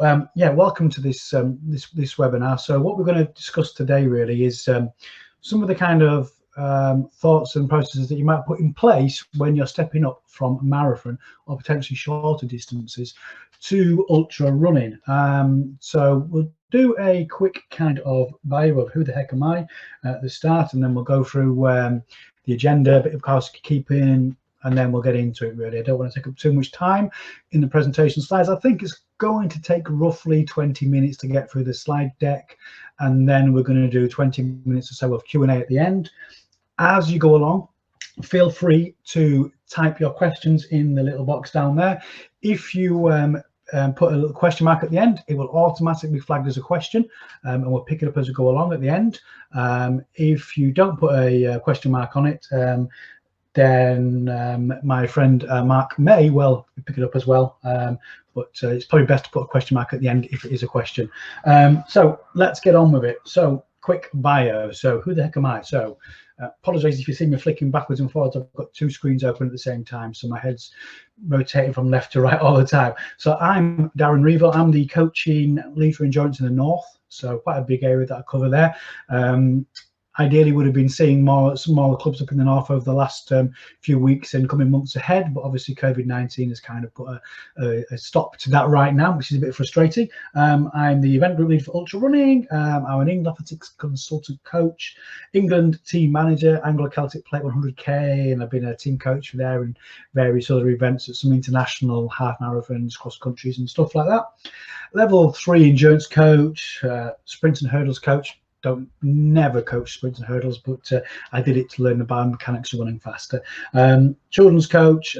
Yeah, welcome to this this webinar. So what we're going to discuss today really is some of the kind of thoughts and processes that you might put in place when you're stepping up from marathon or potentially shorter distances to ultra running. So we'll do a quick kind of bio of who the heck am I at the start, and then we'll go through the agenda, a bit of housekeeping, and then we'll get into it really. I don't want to take up too much time in the presentation slides. I think it's going to take roughly 20 minutes to get through the slide deck, and then we're going to do 20 minutes or so of Q&A at the end. As you go along, feel free to type your questions in the little box down there. If you put a little question mark at the end, it will automatically be flagged as a question, and we'll pick it up as we go along at the end. If you don't put a question mark on it, then my friend Mark may well pick it up as well, but it's probably best to put a question mark at the end if it is a question. So let's get on with it. So quick bio. So who the heck am I? So apologize if you see me flicking backwards and forwards. I've got two screens open at the same time, so my head's rotating from left to right all the time. So I'm Darren Reevell. I'm the coaching lead for endurance in the north, so quite a big area that I cover there. Ideally would have been seeing more smaller clubs up in the north over the last few weeks and coming months ahead, but obviously COVID-19 has kind of put a stop to that right now, which is a bit frustrating. I'm the event group lead for ultra running. I'm an England athletics consultant coach, England team manager, Anglo Celtic Plate 100k, and I've been a team coach for there and various other events at some international half marathons, cross countries and stuff like that. Level 3 endurance coach, sprint and hurdles coach. Never coach sprints and hurdles, but I did it to learn the biomechanics of running faster. Children's coach,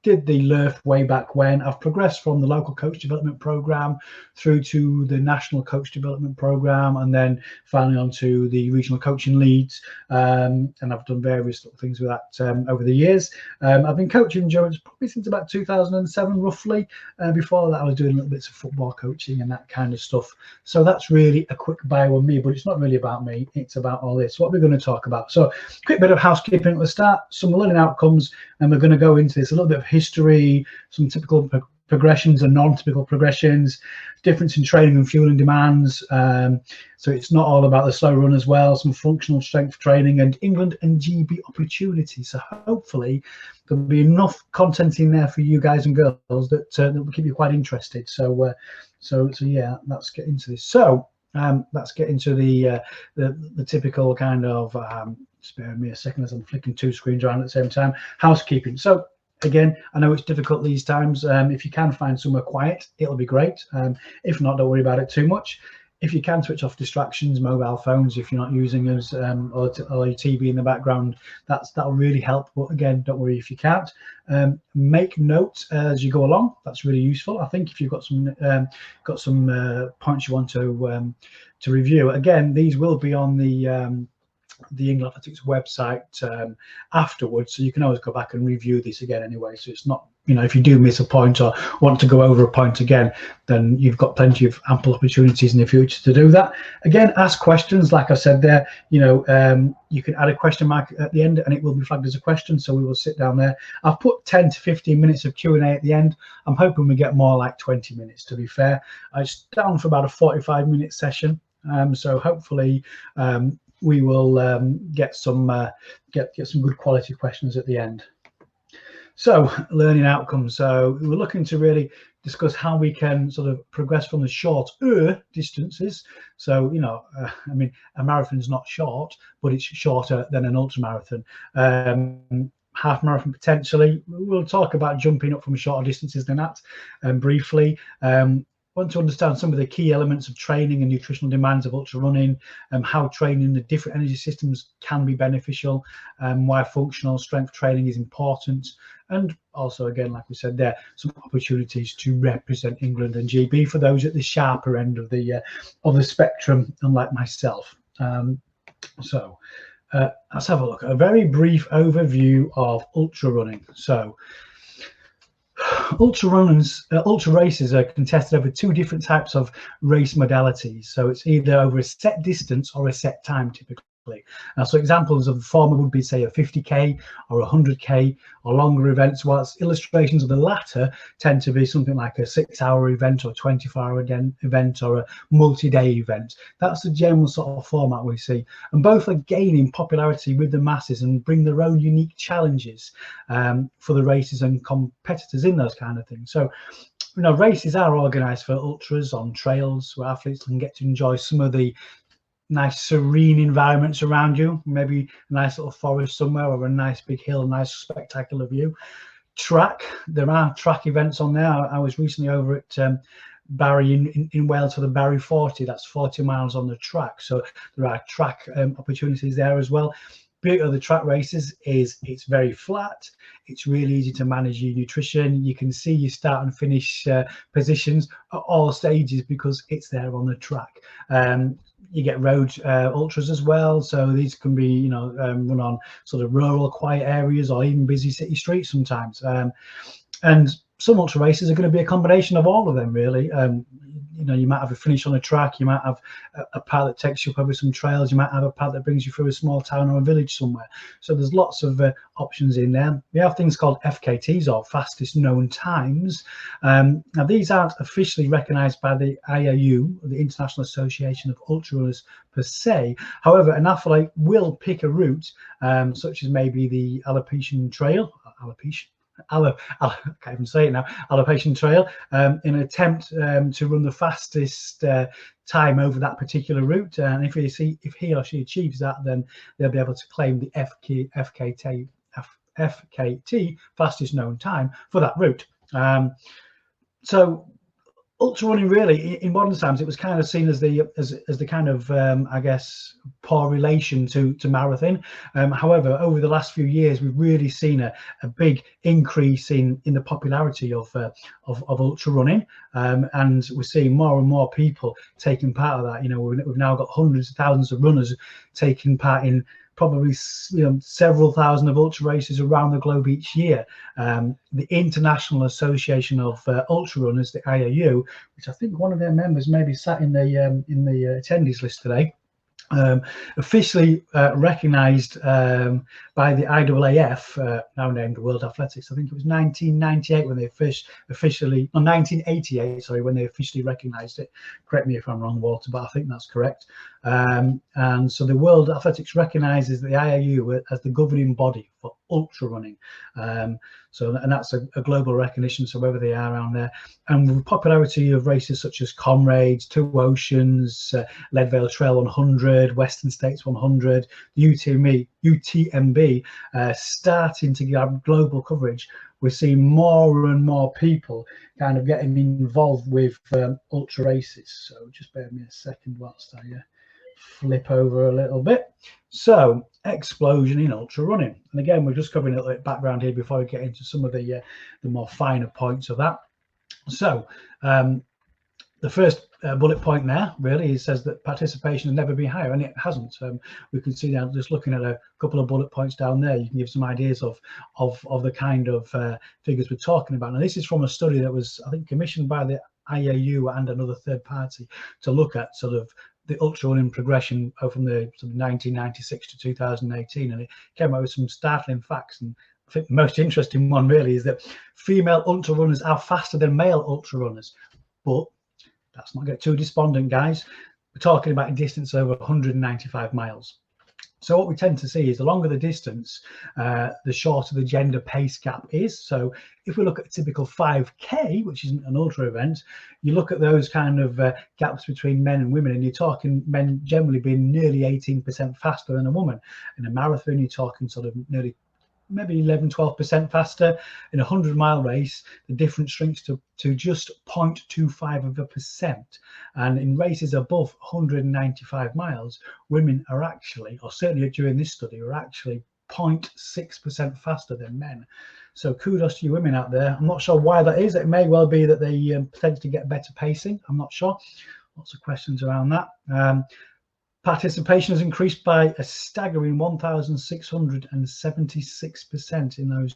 did the LERF way back when. I've progressed from the local coach development program through to the national coach development program, and then finally onto the regional coaching leads. And I've done various little things with that over the years. I've been coaching endurance probably since about 2007, roughly. Before that, I was doing little bits of football coaching and that kind of stuff. So that's really a quick bio on me, but it's not really about me. It's about all this. What we're going to talk about. So quick bit of housekeeping at the start, some learning outcomes, and we're going to go into this a little bit of history, some typical progressions and non-typical progressions, difference in training and fueling demands. So it's not all about the slow run as well, some functional strength training and England and GB opportunities. So hopefully there'll be enough content in there for you guys and girls that, that will keep you quite interested. So yeah, let's get into this. So let's get into the typical kind of, spare me a second as I'm flicking two screens around at the same time, housekeeping. So again, I know it's difficult these times. If you can find somewhere quiet, it'll be great. If not, don't worry about it too much. If you can switch off distractions, mobile phones, if you're not using us, or your TV in the background, that'll really help. But again, don't worry if you can't. Make notes as you go along. That's really useful. I think if you've got some points you want to review. Again, these will be on the England Athletics website afterwards, so you can always go back and review this again anyway. So it's not, you know, if you do miss a point or want to go over a point again, then you've got plenty of ample opportunities in the future to do that. Again, ask questions, like I said there. You know, you can add a question mark at the end and it will be flagged as a question, so we will sit down there. I've put 10 to 15 minutes of Q&A at the end. I'm hoping we get more like 20 minutes, to be fair. It's down for about a 45-minute session, so hopefully we will get some good quality questions at the end. So learning outcomes. So we're looking to really discuss how we can sort of progress from the shorter distances. So, you know, I mean, a marathon is not short, but it's shorter than an ultra marathon. Half marathon potentially. We'll talk about jumping up from shorter distances than that briefly. Want to understand some of the key elements of training and nutritional demands of ultra running, how training the different energy systems can be beneficial, why functional strength training is important, and also, again, like we said there, some opportunities to represent England and GB for those at the sharper end of the spectrum, unlike myself. So let's have a look at a very brief overview of ultra running. So ultra races are contested over two different types of race modalities. So it's either over a set distance or a set time, typically. Now, so examples of the former would be, say, a 50k or 100k or longer events, whilst illustrations of the latter tend to be something like a 6-hour event or 24-hour event or a multi-day event. That's the general sort of format we see, and both are gaining popularity with the masses and bring their own unique challenges for the races and competitors in those kind of things. So, you know, races are organised for ultras on trails where athletes can get to enjoy some of the nice serene environments around you, maybe a nice little forest somewhere or a nice big hill, a nice spectacular view. Track, there are track events on there. I was recently over at Barry in Wales for the Barry 40. That's 40 miles on the track, so there are track opportunities there as well. Beauty of the track races is it's very flat. It's really easy to manage your nutrition. You can see your start and finish positions at all stages because it's there on the track. You get road ultras as well, so these can be, you know, run on sort of rural, quiet areas or even busy city streets sometimes. And some ultra races are going to be a combination of all of them, really. You know, you might have a finish on a track, you might have a part that takes you up over some trails, you might have a part that brings you through a small town or a village somewhere. So there's lots of options in there. We have things called FKTs, or fastest known times. Now these aren't officially recognised by the IAU, the International Association of Ultra Runners per se. However, an athlete will pick a route, such as maybe the Alopecia Trail, I can't even say it now, Alopecia Trail, in an attempt to run the fastest time over that particular route. And if he or she achieves that, then they'll be able to claim the FKT, fastest known time, for that route. So ultra running, really, in modern times, it was kind of seen as the kind of I guess, poor relation to marathon. However, over the last few years, we've really seen a big increase in the popularity of ultra running, and we're seeing more and more people taking part of that. You know, we've now got hundreds of thousands of runners taking part in probably, you know, several thousand of ultra races around the globe each year. The International Association of Ultra Runners, the IAU, which I think one of their members maybe sat in the attendees list today, officially recognised by the IAAF, now named World Athletics. I think it was 1998 when they officially, or 1988, sorry, when they officially recognised it. Correct me if I'm wrong, Walter, but I think that's correct. And so the World Athletics recognises the IAU as the governing body for ultra running. And that's a global recognition, so wherever they are around there. And the popularity of races such as Comrades, Two Oceans, Leadvale Trail 100, Western States 100, UTMB starting to get global coverage. We're seeing more and more people kind of getting involved with ultra races. So just bear with me a second whilst I flip over a little bit. So, explosion in ultra running, and again, we're just covering a little bit background here before we get into some of the more finer points of that. So, the first bullet point there really says that participation has never been higher, and it hasn't. We can see now, just looking at a couple of bullet points down there, you can give some ideas of the kind of figures we're talking about. Now, this is from a study that was, I think, commissioned by the IAU and another third party to look at sort of the ultra running progression from the sort of 1996 to 2018, and it came out with some startling facts. And I think the most interesting one really is that female ultra runners are faster than male ultra runners. But let's not get too despondent, guys. We're talking about a distance over 195 miles. So what we tend to see is the longer the distance, the shorter the gender pace gap is. So if we look at a typical 5K, which isn't an ultra event, you look at those kind of gaps between men and women, and you're talking men generally being nearly 18% faster than a woman. In a marathon, you're talking sort of nearly maybe 11-12% faster. In a 100-mile race, the difference shrinks to just 0.25%. And in races above 195 miles, women are actually, or certainly during this study, are actually 0.6% faster than men. So kudos to you women out there. I'm not sure why that is. It may well be that they potentially get better pacing. I'm not sure. Lots of questions around that. Participation has increased by a staggering 1,676% in those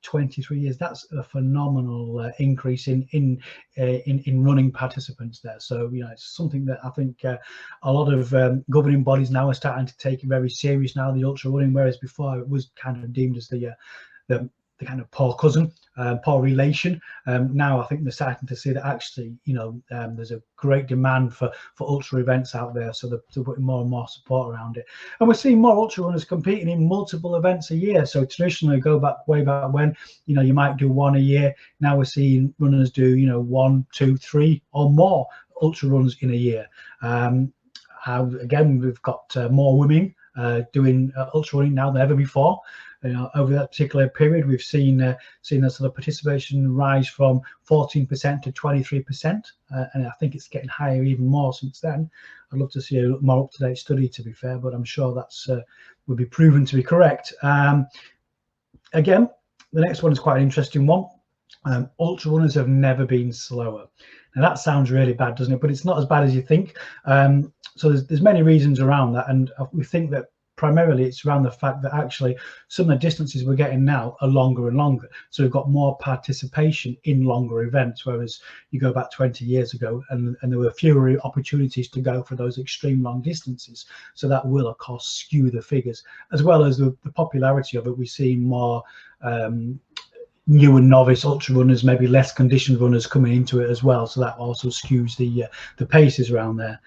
23 years. That's a phenomenal increase in running participants there. So it's something that I think a lot of governing bodies now are starting to take very serious now, the ultra running, whereas before it was kind of deemed as the kind of poor cousin, poor relation. Now I think they're starting to see that actually, there's a great demand for ultra events out there, so they're putting more and more support around it. And we're seeing more ultra runners competing in multiple events a year. So traditionally, way back when, you might do one a year. Now we're seeing runners do, 1, 2, 3 or more ultra runs in a year. Again, we've got more women doing ultra running now than ever before. Over that particular period, we've seen the sort of participation rise from 14% to 23%, and I think it's getting higher even more since then. I'd love to see a more up-to-date study, to be fair, but I'm sure that's will be proven to be correct. Again, the next one is quite an interesting one. Ultra runners have never been slower. Now that sounds really bad, doesn't it? But it's not as bad as you think. So there's many reasons around that, and we think that primarily it's around the fact that actually some of the distances we're getting now are longer and longer. So we've got more participation in longer events, whereas you go back 20 years ago and there were fewer opportunities to go for those extreme long distances. So that will, of course, skew the figures, as well as the popularity of it. We see more new and novice ultra runners, maybe less conditioned runners coming into it as well. So that also skews the paces around there.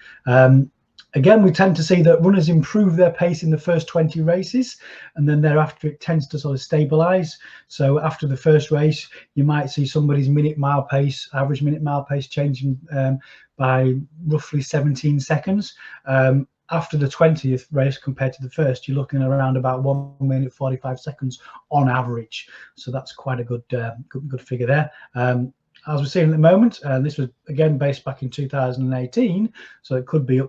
Again, we tend to see that runners improve their pace in the first 20 races, and then thereafter it tends to sort of stabilize. So after the first race, you might see somebody's minute-mile pace, average minute-mile pace, changing by roughly 17 seconds. After the 20th race compared to the first, you're looking around about 1 minute 45 seconds on average. So that's quite a good figure there. As we're seeing at the moment, and this was again based back in 2018, so it could be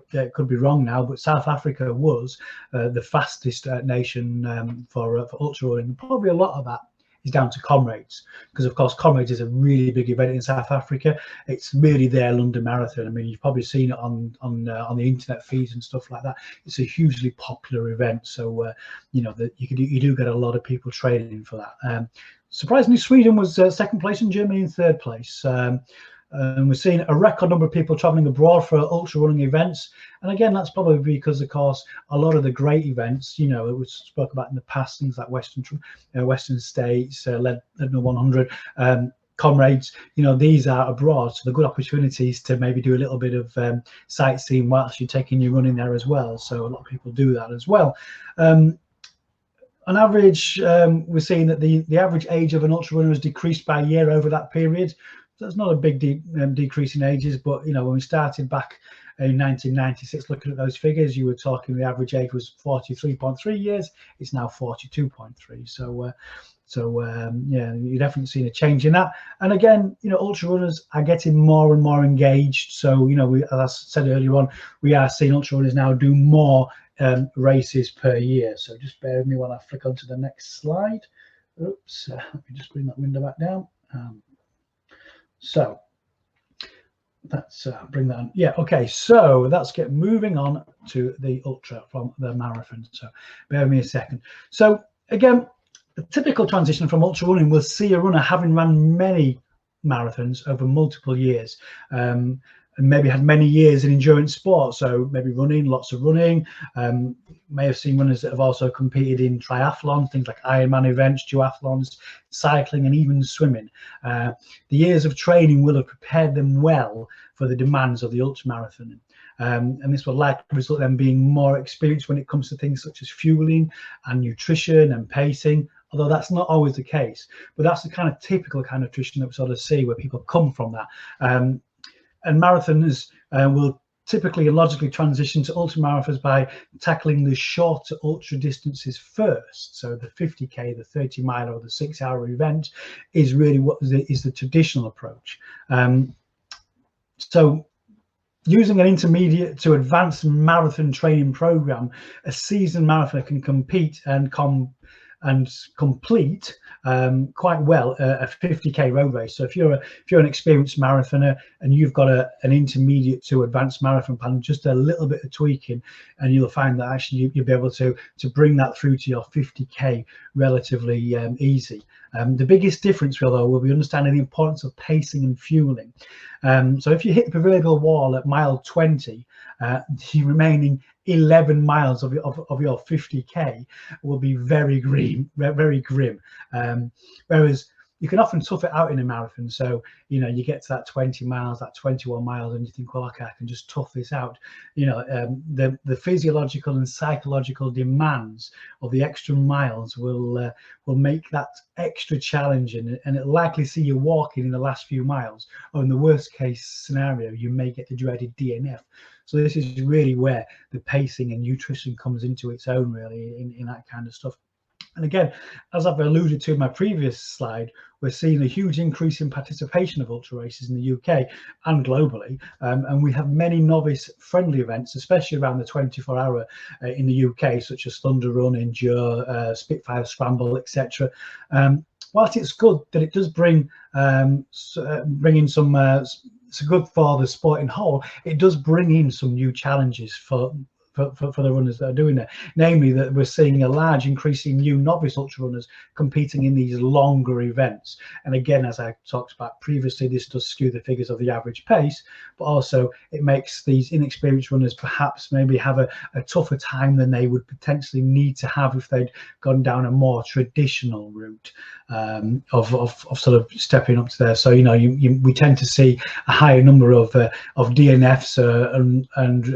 wrong now, but South Africa was the fastest nation for ultra running. Probably a lot of that is down to Comrades, because of course Comrades is a really big event in South Africa. It's really their London Marathon. I mean, you've probably seen it on the internet feeds and stuff like that. It's a hugely popular event, so you do get a lot of people training for that. Surprisingly, Sweden was second place and Germany in third place. And we're seeing a record number of people traveling abroad for ultra running events. And again, that's probably because, of course, a lot of the great events, it was spoke about in the past, things like Western States, Leadville 100, Comrades, these are abroad. So they're good opportunities to maybe do a little bit of sightseeing whilst you're taking your running there as well. So a lot of people do that as well. On average, we're seeing that the average age of an ultra runner has decreased by a year over that period. So it's not a big decrease in ages, but when we started back in 1996, looking at those figures, you were talking the average age was 43.3 years. It's now 42.3. So yeah, you're definitely seeing a change in that. And again, ultra runners are getting more and more engaged. So as I said earlier on, we are seeing ultra runners now do more races per year. So just bear with me while I flick onto the next slide. Oops, let me just bring that window back down. So let's bring that on. Yeah, okay, so let's get moving on to the ultra from the marathon. So bear with me a second. So again, the typical transition from ultra running will see a runner having run many marathons over multiple years, and maybe had many years in endurance sport. So maybe running, lots of running. May have seen runners that have also competed in triathlons, things like Ironman events, duathlons, cycling, and even swimming. The years of training will have prepared them well for the demands of the ultramarathon. And this will likely result in them being more experienced when it comes to things such as fueling and nutrition and pacing, although that's not always the case. But that's the kind of typical kind of nutrition that we sort of see where people come from that. And marathoners will typically and logically transition to ultramarathons by tackling the shorter ultra distances first. So the 50k, the 30 mile, or the 6-hour event is really what is the traditional approach. So using an intermediate to advanced marathon training program, a seasoned marathoner can compete and and complete quite well a 50k road race. So if you're an experienced marathoner and you've got an intermediate to advanced marathon plan, just a little bit of tweaking, and you'll find that actually you'll be able to bring that through to your 50k relatively easy. The biggest difference, though, will be understanding the importance of pacing and fueling. So if you hit the proverbial wall at mile 20, the remaining 11 miles of your 50k will be very grim. Whereas you can often tough it out in a marathon. So, you know, you get to that 20 miles, that 21 miles, and you think, well, okay, I can just tough this out. You know, the physiological and psychological demands of the extra miles will make that extra challenging, and it'll likely see you walking in the last few miles, or in the worst case scenario, you may get the dreaded DNF. So this is really where the pacing and nutrition comes into its own, really, in that kind of stuff. And again, as I've alluded to in my previous slide, we're seeing a huge increase in participation of ultra races in the UK and globally. And we have many novice-friendly events, especially around the 24-hour in the UK, such as Thunder Run, Endure, Spitfire Scramble, etc. Whilst it's good that it does bring in some, it's good for the sport in whole, it does bring in some new challenges for the runners that are doing it, namely that we're seeing a large increase in new novice ultra runners competing in these longer events. And again, as I talked about previously, this does skew the figures of the average pace, but also it makes these inexperienced runners perhaps maybe have a tougher time than they would potentially need to have if they'd gone down a more traditional route of sort of stepping up to there. So, you know, we tend to see a higher number of DNFs and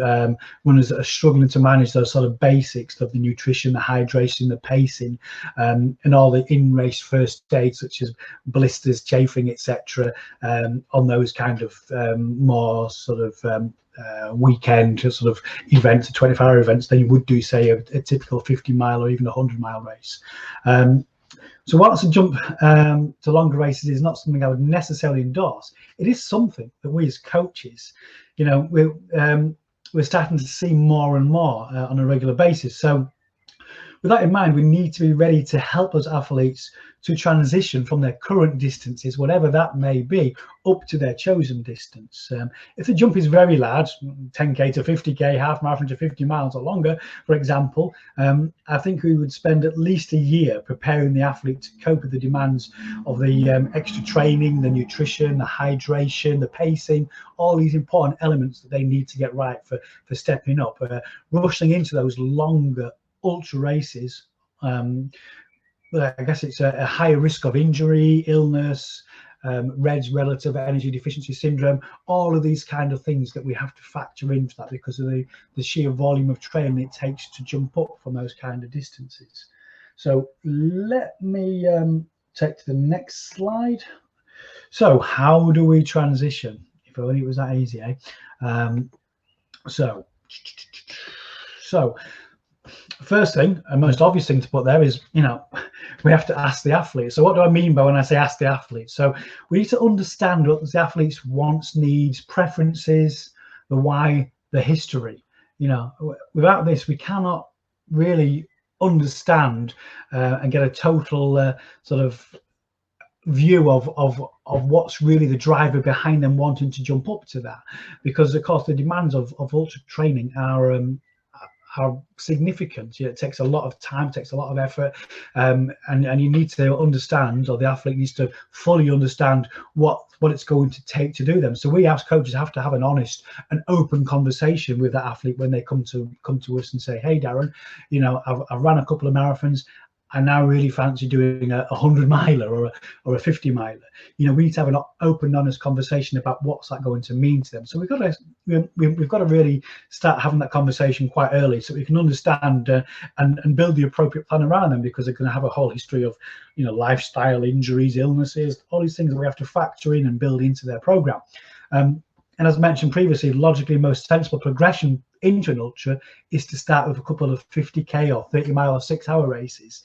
runners that are struggling to manage those sort of basics of the nutrition, the hydration, the pacing, and all the in-race first aid such as blisters, chafing, etc. On those kind of more sort of weekend sort of events, 24-hour events, than you would do, say, a typical 50-mile or even a 100-mile race. So whilst a jump to longer races is not something I would necessarily endorse, it is something that we as coaches, you know, we're starting to see more and more on a regular basis. So with that in mind, we need to be ready to help us athletes to transition from their current distances, whatever that may be, up to their chosen distance. If the jump is very large, 10k to 50k, half marathon to 50 miles or longer, for example, I think we would spend at least a year preparing the athlete to cope with the demands of the extra training, the nutrition, the hydration, the pacing, all these important elements that they need to get right for stepping up. Rushing into those longer ultra races, I guess it's a higher risk of injury, illness, REDS, relative energy deficiency syndrome, all of these kind of things that we have to factor into that because of the sheer volume of training it takes to jump up from those kind of distances. So let me take to the next slide. So how do we transition? If only it was that easy, eh? So first thing and most obvious thing to put there is, you know, we have to ask the athlete. So what do I mean by when I say ask the athlete? So we need to understand what the athlete's wants, needs, preferences, the why, the history. You know, without this, we cannot really understand and get a total sort of view of what's really the driver behind them wanting to jump up to that, because of course the demands of ultra training are significant. You know, it takes a lot of time, takes a lot of effort, and you need to understand, or the athlete needs to fully understand what it's going to take to do them. So we as coaches have to have an honest and open conversation with the athlete when they come to us and say, hey Darren, you know, I've run a couple of marathons, I now really fancy doing a 100-miler or a 50-miler. You know, we need to have an open, honest conversation about what's that going to mean to them. So we've got to really start having that conversation quite early, so we can understand and build the appropriate plan around them, because they're going to have a whole history of, you know, lifestyle, injuries, illnesses, all these things that we have to factor in and build into their program. And as mentioned previously, logically most sensible progression into an ultra is to start with a couple of 50k or 30-mile or 6-hour races.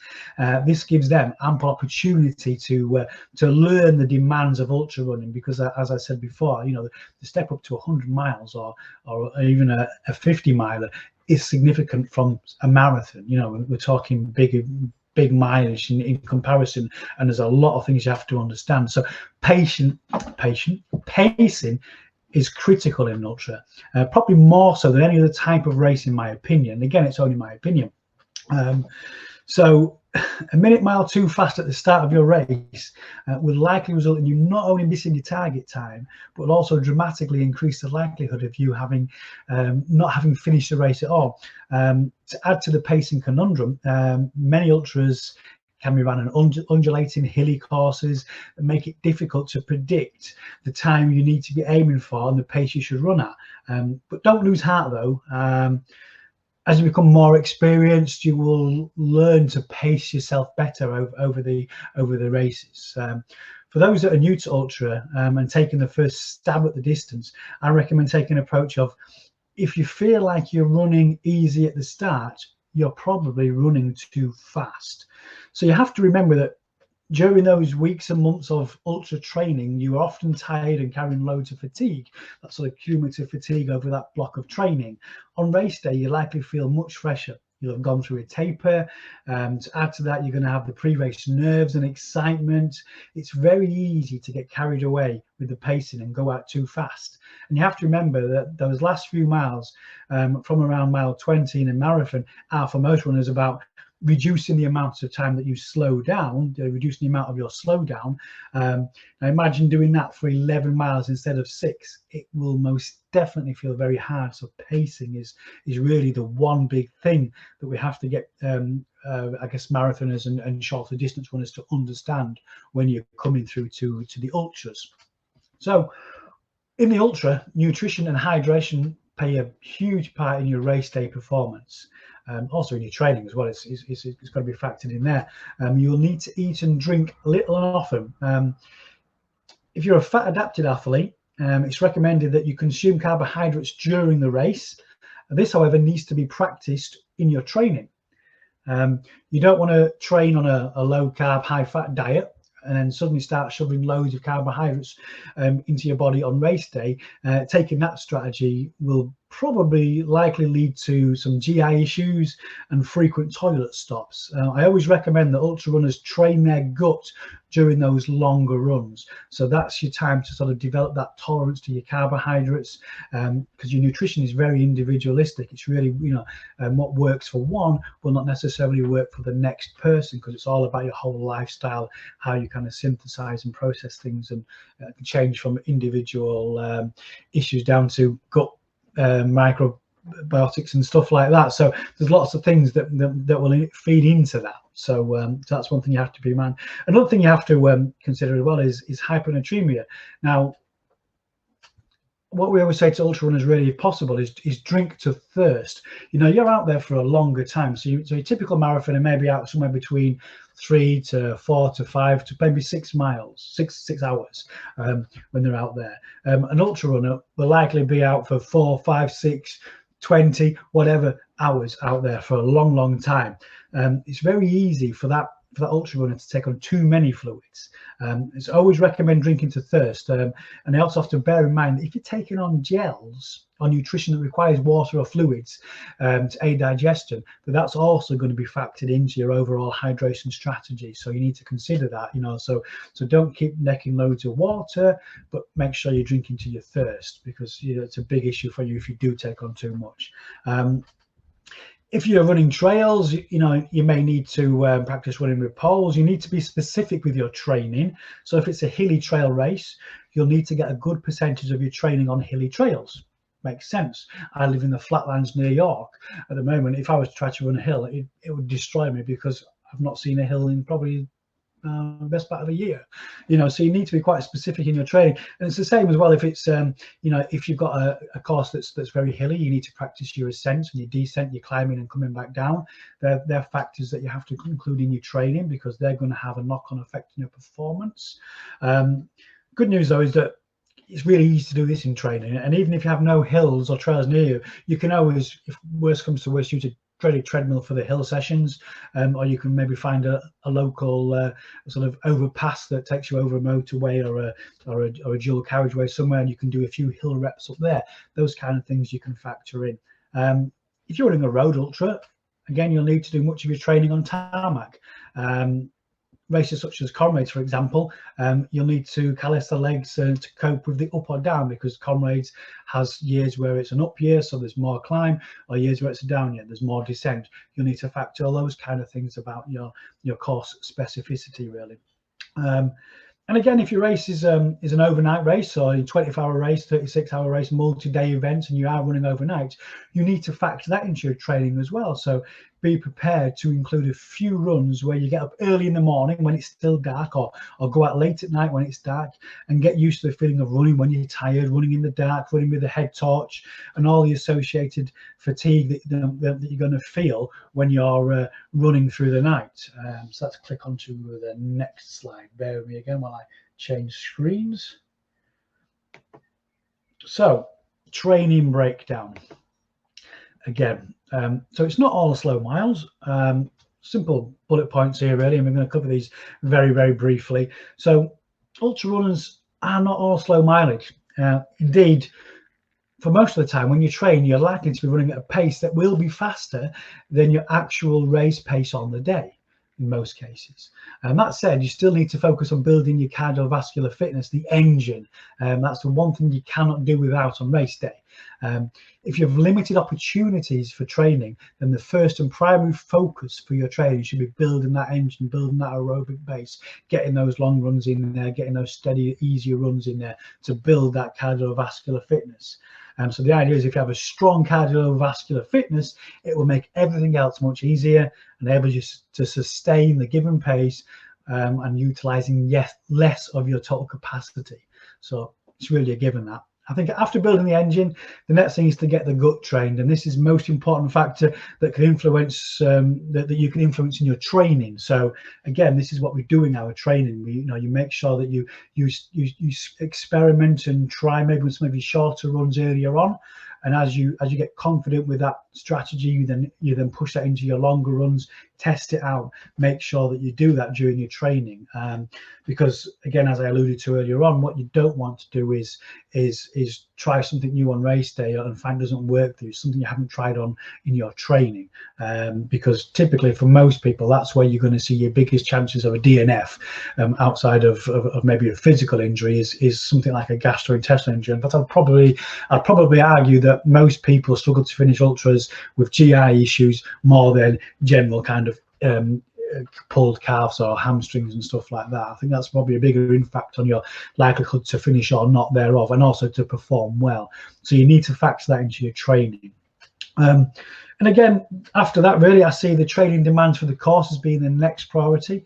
This gives them ample opportunity to learn the demands of ultra running, because as I said before, you know, the step up to 100 miles or even a 50-miler is significant from a marathon. You know, we're talking big big mileage in comparison, and there's a lot of things you have to understand. So pacing is critical in ultra, probably more so than any other type of race, in my opinion. Again, it's only my opinion. So a minute mile too fast at the start of your race will likely result in you not only missing your target time, but will also dramatically increase the likelihood of you having not having finished the race at all. To add to the pacing conundrum, many ultras can be run on undulating hilly courses and make it difficult to predict the time you need to be aiming for and the pace you should run at. But don't lose heart though. As you become more experienced, you will learn to pace yourself better over the races. For those that are new to ultra and taking the first stab at the distance, I recommend taking an approach of, if you feel like you're running easy at the start, you're probably running too fast. So you have to remember that during those weeks and months of ultra training, you are often tired and carrying loads of fatigue, that sort of cumulative fatigue over that block of training. On race day, you likely feel much fresher. You'll have gone through a taper. To add to that, you're going to have the pre-race nerves and excitement. It's very easy to get carried away with the pacing and go out too fast. And you have to remember that those last few miles, from around mile 20 in a marathon, are for most runners about reducing the amount of time that you slow down, reducing the amount of your slowdown. Now imagine doing that for 11 miles instead of 6. It will most definitely feel very hard. So pacing is really the one big thing that we have to get I guess marathoners and shorter distance runners to understand when you're coming through to the ultras. So in the ultra, nutrition and hydration play a huge part in your race day performance. Also in your training as well, it's got to be factored in there. You'll need to eat and drink little and often. If you're a fat adapted athlete, it's recommended that you consume carbohydrates during the race. This, however, needs to be practiced in your training. You don't want to train on a low carb, high fat diet and then suddenly start shoving loads of carbohydrates into your body on race day. Taking that strategy will probably likely lead to some GI issues and frequent toilet stops. I always recommend that ultra runners train their gut during those longer runs. So that's your time to sort of develop that tolerance to your carbohydrates, because your nutrition is very individualistic. It's really, what works for one will not necessarily work for the next person, because it's all about your whole lifestyle, how you kind of synthesize and process things, and change from individual issues down to gut microbiotics and stuff like that. So there's lots of things that will feed into that. So that's one thing you have to be in mind. Another thing you have to consider as well is hyponatremia. Now, what we always say to ultra runners, really, if possible, is drink to thirst. You're out there for a longer time. So your typical marathoner may be out somewhere between 3 to 4 to 5 to maybe 6 miles, 6 hours when they're out there. An ultra runner will likely be out for 4, 5, 6, 20, whatever hours out there for a long, long time. It's very easy for that ultra runner to take on too many fluids. It's always recommend drinking to thirst. And I also have to bear in mind that if you're taking on gels or nutrition that requires water or fluids to aid digestion, that's also going to be factored into your overall hydration strategy. So you need to consider that, so don't keep necking loads of water, but make sure you're drinking to your thirst, because it's a big issue for you if you do take on too much. If you're running trails, you may need to practice running with poles. You need to be specific with your training. So if it's a hilly trail race, you'll need to get a good percentage of your training on hilly trails. Makes sense. I live in the flatlands near York at the moment. If I was to try to run a hill, it would destroy me, because I've not seen a hill in probably best part of a year. So you need to be quite specific in your training. And it's the same as well if it's if you've got a course that's very hilly, you need to practice your ascent and your descent, your climbing and coming back down. They're factors that you have to include in your training, because they're going to have a knock-on effect on your performance. Good news though is that it's really easy to do this in training, and even if you have no hills or trails near you, you can always, if worse comes to worse, use a treadmill for the hill sessions, or you can maybe find a local sort of overpass that takes you over a motorway or a dual carriageway somewhere, and you can do a few hill reps up there. Those kind of things you can factor in. If you're running a road ultra, again, you'll need to do much of your training on tarmac. Races such as Comrades, for example, you'll need to callus the legs to cope with the up or down, because Comrades has years where it's an up year, so there's more climb, or years where it's a down year, there's more descent. You'll need to factor all those kind of things about your course specificity, really. And again, if your race is an overnight race, or a 24-hour race, 36-hour race, multi-day events, and you are running overnight, you need to factor that into your training as well. So be prepared to include a few runs where you get up early in the morning when it's still dark, or go out late at night when it's dark, and get used to the feeling of running when you're tired, running in the dark, running with a head torch, and all the associated fatigue that you're going to feel when you're running through the night. So let's click onto the next slide. Bear with me again while I change screens. So, training breakdown. Again, so it's not all slow miles. Simple bullet points here, really, and we're going to cover these very, very briefly. So ultra runners are not all slow mileage. Indeed, for most of the time when you train, you're likely to be running at a pace that will be faster than your actual race pace on the day in most cases. That said, you still need to focus on building your cardiovascular fitness, the engine. That's the one thing you cannot do without on race day. If you have limited opportunities for training, then the first and primary focus for your training should be building that engine, building that aerobic base, getting those long runs in there, getting those steady, easier runs in there to build that cardiovascular fitness. So the idea is, if you have a strong cardiovascular fitness, it will make everything else much easier, and able you to sustain the given pace and utilizing less of your total capacity. So it's really a given that. I think after building the engine, the next thing is to get the gut trained, and this is the most important factor that can influence that you can influence in your training. So again, this is what we do in our training. You make sure that you experiment and try maybe with some of your shorter runs earlier on, and as you get confident with that strategy, you then push that into your longer runs, test it out, make sure that you do that during your training. Because again, as I alluded to earlier on, what you don't want to do is try something new on race day and find it doesn't work for you, something you haven't tried on in your training. Because typically for most people, that's where you're going to see your biggest chances of a DNF, outside of maybe a physical injury, is something like a gastrointestinal injury. In fact, I'd probably argue that most people struggle to finish ultras with GI issues more than general kind of pulled calves or hamstrings and stuff like that. I think that's probably a bigger impact on your likelihood to finish or not thereof, and also to perform well. So you need to factor that into your training. And again, after that, really, I see the training demands for the course as being the next priority.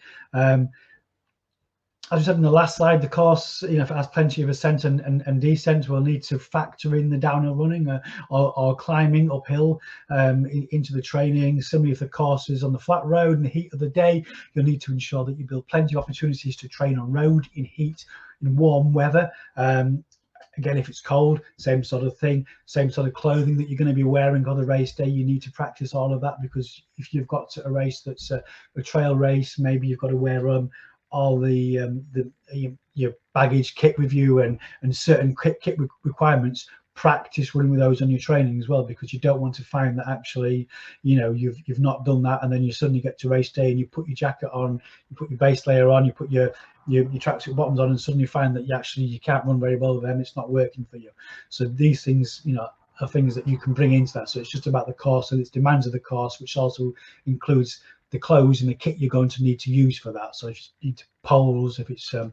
As I said in the last slide, the course, if it has plenty of ascent and descent, we'll need to factor in the downhill running or climbing uphill into the training. Similarly, if the course is on the flat road in the heat of the day, you'll need to ensure that you build plenty of opportunities to train on road in heat, in warm weather. Again, if it's cold, same sort of thing, same sort of clothing that you're going to be wearing on the race day. You need to practice all of that, because if you've got a race that's a trail race, maybe you've got to wear all your baggage kit with you and certain kit requirements. Practice running with those on your training as well, because you don't want to find that actually you've not done that, and then you suddenly get to race day and you put your jacket on, you put your base layer on, you put your tracksuit bottoms on, and suddenly find that you can't run very well with them. It's not working for you. So these things are things that you can bring into that. So it's just about the course and its demands of the course, which also includes the clothes and the kit you're going to need to use for that. So if you need poles, if it's or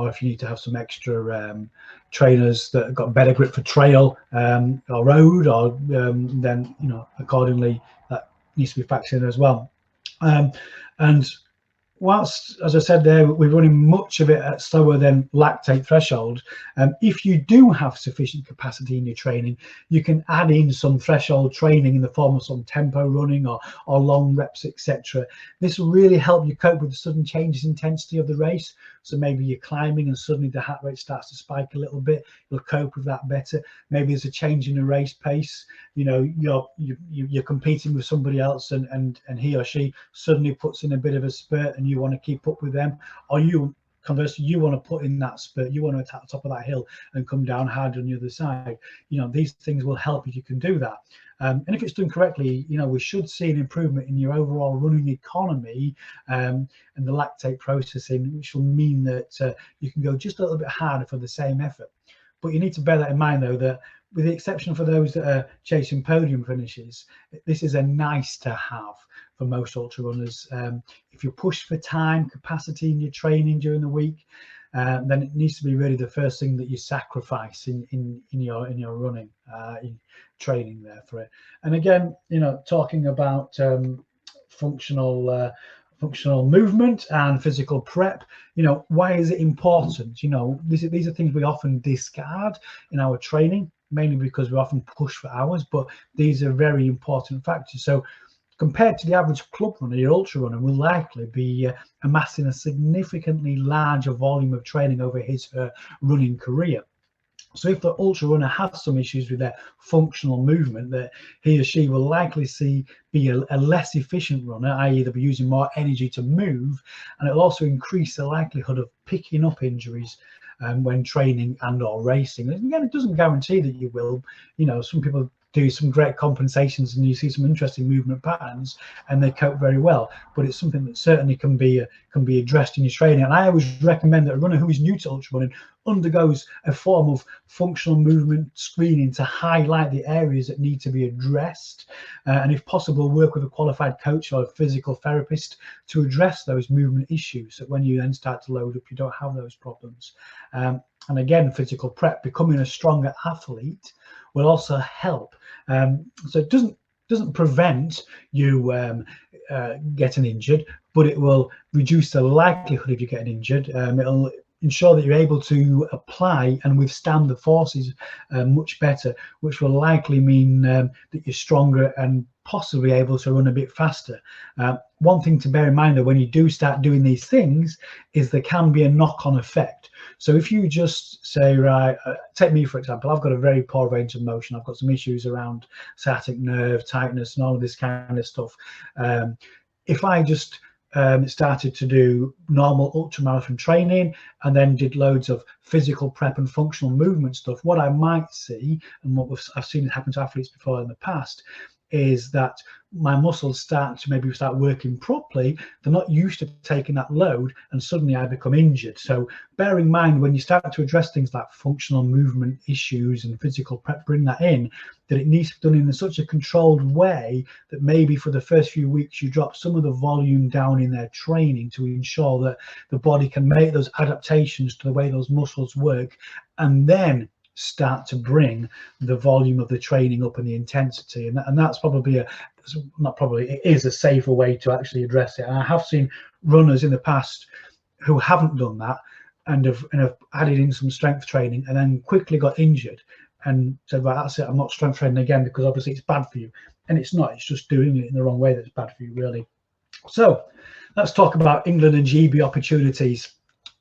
if you need to have some extra trainers that have got better grip for trail or road, or then accordingly that needs to be factored in as well. And whilst, as I said there, we're running much of it at slower than lactate threshold, if you do have sufficient capacity in your training, you can add in some threshold training in the form of some tempo running or long reps, etc. This will really help you cope with the sudden changes in intensity of the race. So maybe you're climbing and suddenly the heart rate starts to spike a little bit. You'll cope with that better. Maybe there's a change in the race pace. You're competing with somebody else, and he or she suddenly puts in a bit of a spurt, and you want to keep up with them, or conversely, you want to put in that spurt, you want to attack the top of that hill and come down hard on the other side. These things will help if you can do that. And if it's done correctly, we should see an improvement in your overall running economy and the lactate processing, which will mean that you can go just a little bit harder for the same effort. But you need to bear that in mind, though, that with the exception for those that are chasing podium finishes, this is a nice to have for most ultra runners. If you push for time, capacity in your training during the week, then it needs to be really the first thing that you sacrifice in your running in training there for it. And again, talking about functional movement and physical prep, why is it important? These are things we often discard in our training, mainly because we often push for hours, but these are very important factors. So compared to the average club runner, your ultra runner will likely be amassing a significantly larger volume of training over his running career. So if the ultra runner has some issues with their functional movement, that he or she will likely be a less efficient runner, i.e. they'll be using more energy to move, and it'll also increase the likelihood of picking up injuries when training and or racing. And again, it doesn't guarantee that you will. Some people do some great compensations and you see some interesting movement patterns and they cope very well, but it's something that certainly can be addressed in your training. And I always recommend that a runner who is new to ultra running undergoes a form of functional movement screening to highlight the areas that need to be addressed, and if possible work with a qualified coach or a physical therapist to address those movement issues, so that when you then start to load up you don't have those problems. And again, physical prep, becoming a stronger athlete, will also help. So it doesn't prevent you getting injured, but it will reduce the likelihood of you getting injured. It'll ensure that you're able to apply and withstand the forces much better, which will likely mean that you're stronger and possibly able to run a bit faster. One thing to bear in mind, though, when you do start doing these things, is there can be a knock-on effect. So if you just say, right, take me for example, I've got a very poor range of motion. I've got some issues around sciatic nerve tightness and all of this kind of stuff. If I just started to do normal ultramarathon training and then did loads of physical prep and functional movement stuff, what I might see, and what I've seen it happen to athletes before in the past, is that my muscles start working properly. They're not used to taking that load, and suddenly I become injured. So bear in mind, when you start to address things like functional movement issues and physical prep, bring that in, that it needs to be done in such a controlled way that maybe for the first few weeks you drop some of the volume down in their training to ensure that the body can make those adaptations to the way those muscles work, and then start to bring the volume of the training up and the intensity. And that's probably it is a safer way to actually address it. And I have seen runners in the past who haven't done that and have added in some strength training and then quickly got injured and said, right, that's it, I'm not strength training again, because obviously it's bad for you. And it's not, it's just doing it in the wrong way that's bad for you, really. So let's talk about England and GB opportunities.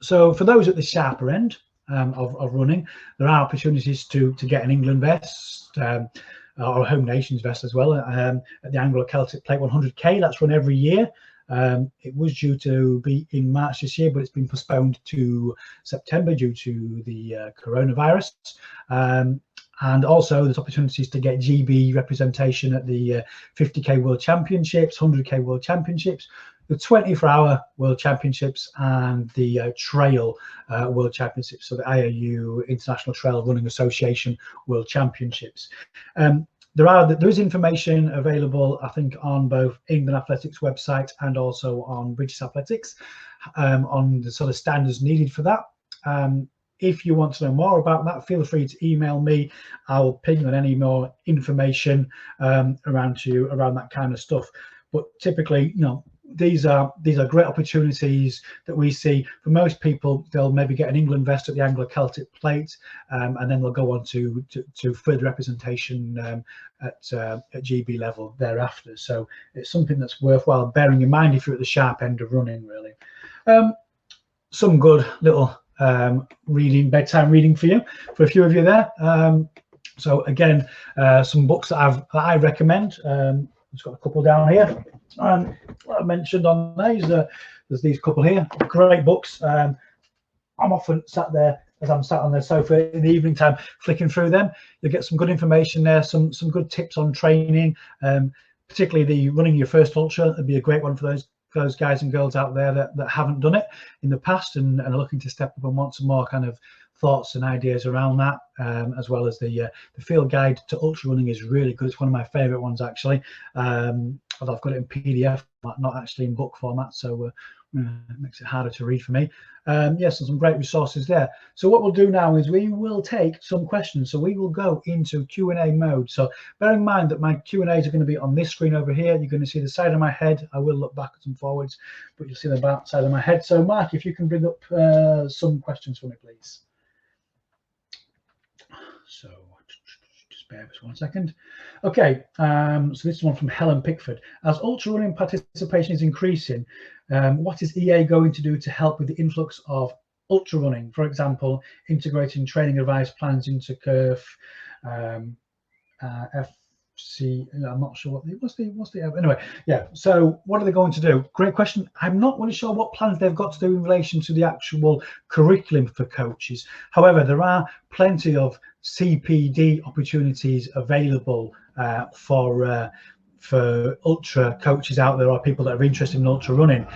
So for those at the sharper end of running, there are opportunities to get an England vest or a home nations vest as well at the Anglo-Celtic Plate 100k. That's run every year. It was due to be in March this year, but it's been postponed to September due to the coronavirus. And also there's opportunities to get GB representation at the 50k World Championships, 100k World Championships, the 24-hour World Championships, and the Trail World Championships, so the IAU International Trail Running Association World Championships. There is information available, I think, on both England Athletics website and also on British Athletics on the sort of standards needed for that. If you want to know more about that, feel free to email me. I'll ping on any more information around that kind of stuff. But typically, these are great opportunities that we see. For most people, they'll maybe get an England vest at the Anglo-Celtic Plate, and then they'll go on to further representation at GB level thereafter. So it's something that's worthwhile bearing in mind if you're at the sharp end of running, really. Some good little bedtime reading for you, for a few of you there. So again, some books that I recommend. I've got a couple down here. What I mentioned on these, there's these couple here, great books. I'm often sat there as I'm sat on the sofa in the evening time flicking through them. You'll get some good information there, some good tips on training, particularly the running your first ultra. It'd be a great one for those guys and girls out there that haven't done it in the past and are looking to step up and want some more kind of thoughts and ideas around that, as well as the field guide to ultra running is really good. It's one of my favorite ones, actually. Although I've got it in PDF, not actually in book format, so it makes it harder to read for me. Yes, there's some great resources there. So what we'll do now is we will take some questions. So we will go into Q&A mode. So bear in mind that my Q&As are going to be on this screen over here. You're going to see the side of my head. I will look backwards and forwards, but you'll see the back side of my head. So Mark, if you can bring up some questions for me, please. So just bear with us 1 second. Okay, so this is one from Helen Pickford. As ultra running participation is increasing, what is EA going to do to help with the influx of ultra running? For example, integrating training advice plans into Curve, FC. I'm not sure what's the anyway. Yeah. So what are they going to do? Great question. I'm not really sure what plans they've got to do in relation to the actual curriculum for coaches. However, there are plenty of CPD opportunities available for ultra coaches out there or people that are interested in ultra running.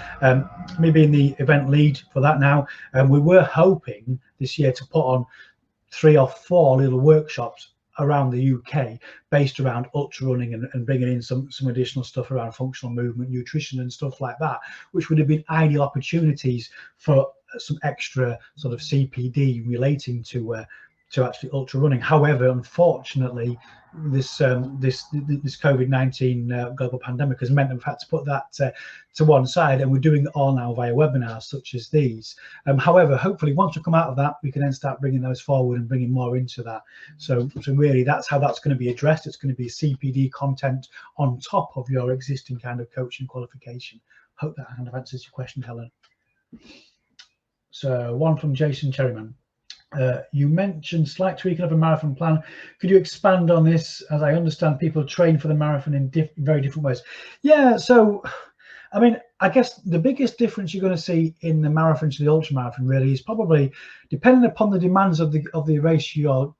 Me being the event lead for that now, and we were hoping this year to put on 3 or 4 little workshops around the UK based around ultra running and bringing in some additional stuff around functional movement, nutrition and stuff like that, which would have been ideal opportunities for some extra sort of CPD relating to actually ultra running. However, unfortunately, this COVID-19 global pandemic has meant that we've had to put that to one side, and we're doing it all now via webinars such as these. However, hopefully once we come out of that, we can then start bringing those forward and bringing more into that. So really that's how that's going to be addressed. It's going to be CPD content on top of your existing kind of coaching qualification. Hope that kind of answers your question, Helen. So one from Jason Cherryman. You mentioned slight tweaking of a marathon plan. Could you expand on this? As I understand, people train for the marathon in very different ways. Yeah, so I mean, I guess the biggest difference you're going to see in the marathon to the ultra marathon really is probably depending upon the demands of the race you're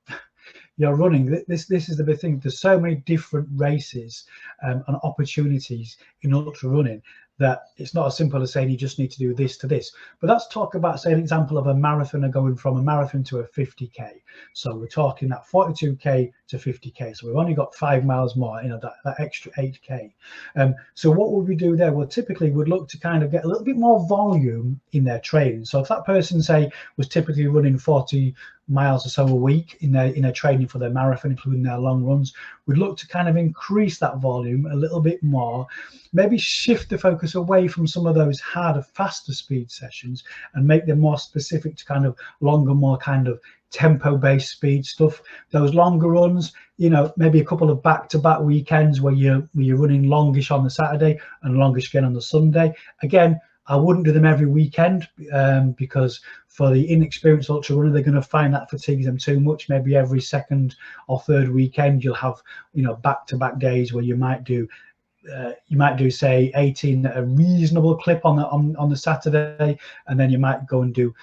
running. This is the big thing. There's so many different races and opportunities in ultra running that it's not as simple as saying you just need to do this to this. But let's talk about, say, an example of a marathoner going from a marathon to a 50k. So we're talking that 42k to 50k. So we've only got 5 miles more, that extra 8k. So what would we do there? Well, typically we'd look to kind of get a little bit more volume in their training. So if that person, say, was typically running 40 miles or so a week in their training for their marathon, including their long runs, we'd look to kind of increase that volume a little bit more, maybe shift the focus away from some of those harder, faster speed sessions and make them more specific to kind of longer, more kind of tempo-based speed stuff. Those longer runs, maybe a couple of back-to-back weekends where you're running longish on the Saturday and longish again on the Sunday. Again, I wouldn't do them every weekend because for the inexperienced ultra runner, they're going to find that fatigues them too much. Maybe every second or third weekend, you'll have back-to-back days where you might do say 18 at a reasonable clip on the Saturday, and then you might go and do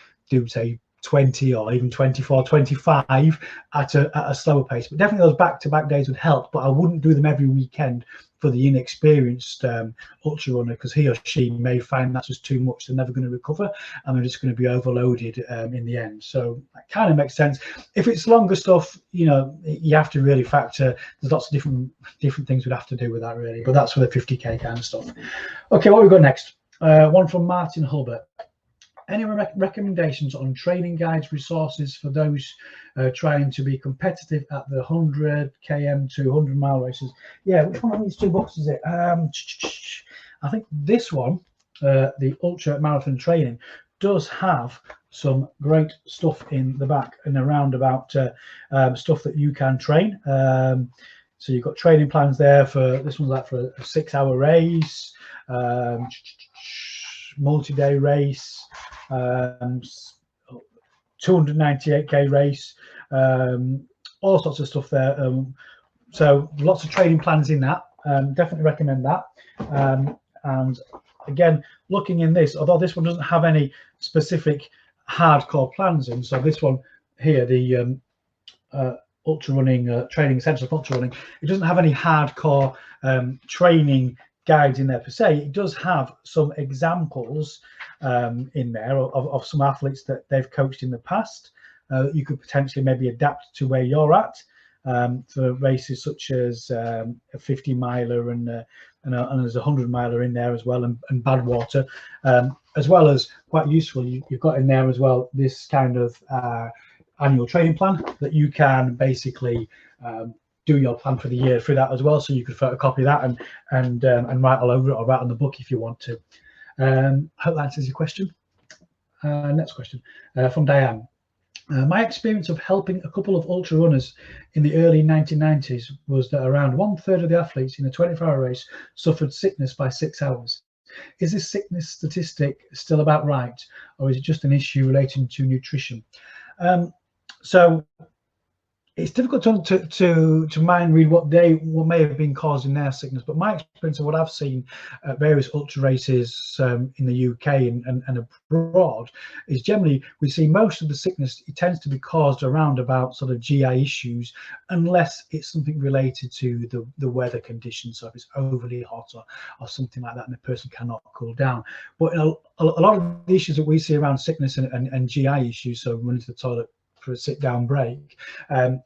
say 20 or even 24, 25 at a slower pace. But definitely those back-to-back days would help, but I wouldn't do them every weekend for the inexperienced ultra runner, because he or she may find that's just too much. They're never going to recover and they're just going to be overloaded in the end. So that kind of makes sense. If it's longer stuff, you have to really factor. There's lots of different things we'd have to do with that really, but that's for the 50k kind of stuff. Okay, what we got next? One from Martin Hulbert. Any recommendations on training guides, resources for those trying to be competitive at the 100 km to 100 mile races? Yeah, which one of these 2 books is it? I think this one, the Ultra Marathon Training, does have some great stuff in the back and around about stuff that you can train. So you've got training plans there for, this one's like for a 6-hour race, multi-day race, 298k race, all sorts of stuff there. So lots of training plans in that. Definitely recommend that. And again, looking in this, although this one doesn't have any specific hardcore plans in, so this one here, the ultra running training essentials for ultra running, it doesn't have any hardcore training guides in there per se. It does have some examples in there of some athletes that they've coached in the past. You could potentially maybe adapt to where you're at for races such as a 50 miler and there's a 100 miler in there as well, and Badwater, as well as quite useful. You've got in there as well this kind of annual training plan that you can basically do your plan for the year through that as well. So you could photocopy that and write all over it, or write on the book if you want to. Hope that answers your question. Next question from Diane. My experience of helping a couple of ultra runners in the early 1990s was that around 1/3 of the athletes in a 24-hour race suffered sickness by 6 hours. Is this sickness statistic still about right, or is it just an issue relating to nutrition? So it's difficult to mind read what may have been causing their sickness, but my experience of what I've seen at various ultra races in the UK and abroad is generally we see most of the sickness, it tends to be caused around about sort of GI issues, unless it's something related to the weather conditions. So if it's overly hot or something like that, and the person cannot cool down. But a lot of the issues that we see around sickness and GI issues, so running to the toilet for a sit-down break,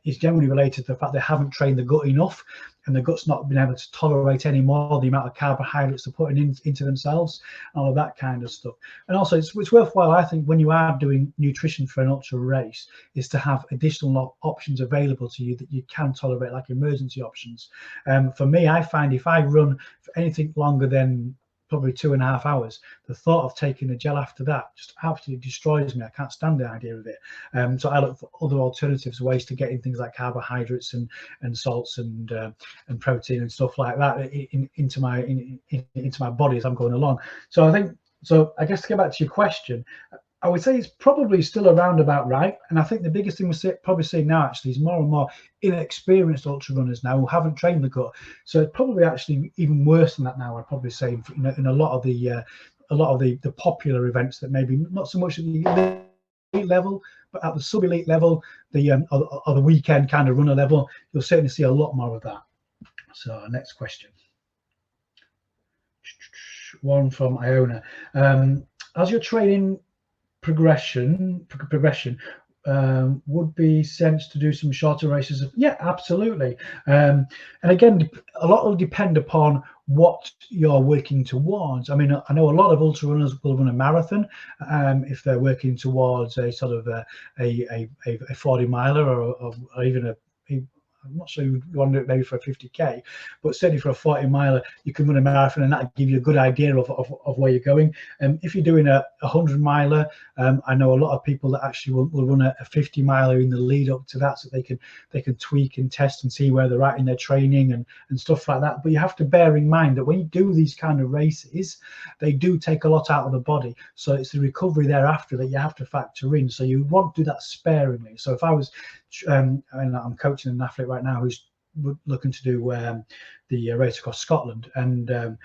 is generally related to the fact they haven't trained the gut enough, and the gut's not been able to tolerate any more the amount of carbohydrates they're putting into themselves, all of that kind of stuff. And also it's worthwhile, I think, when you are doing nutrition for an ultra race, is to have additional options available to you that you can tolerate, like emergency options. For me, I find if I run for anything longer than probably 2.5 hours, the thought of taking a gel after that just absolutely destroys me. I can't stand the idea of it. So I look for other alternatives, ways to get in things like carbohydrates and salts and protein and stuff like that into my body as I'm going along. So I guess to get back to your question, I would say it's probably still around about right. And I think the biggest thing we're probably seeing now actually is more and more inexperienced ultra runners now who haven't trained the gut. So it's probably actually even worse than that now, I'd probably say, in a lot of the popular events that maybe not so much at the elite level, but at the sub-elite level, or the weekend kind of runner level, you'll certainly see a lot more of that. So next question. One from Iona. As your training progression would be sense to do some shorter races? Yeah, absolutely. And again, a lot will depend upon what you're working towards. I mean, I know a lot of ultra runners will run a marathon if they're working towards a sort of a 40 miler or even I'm not sure you want to do it maybe for a 50k, but certainly for a 40 miler, you can run a marathon, and that'll give you a good idea of where you're going. If you're doing a 100 miler, I know a lot of people that actually will run a 50 miler in the lead up to that, so they can tweak and test and see where they're at in their training and stuff like that. But you have to bear in mind that when you do these kind of races, they do take a lot out of the body, so it's the recovery thereafter that you have to factor in. So you want to do that sparingly. So if I was I'm coaching an athlete right now who's looking to do the race across Scotland, and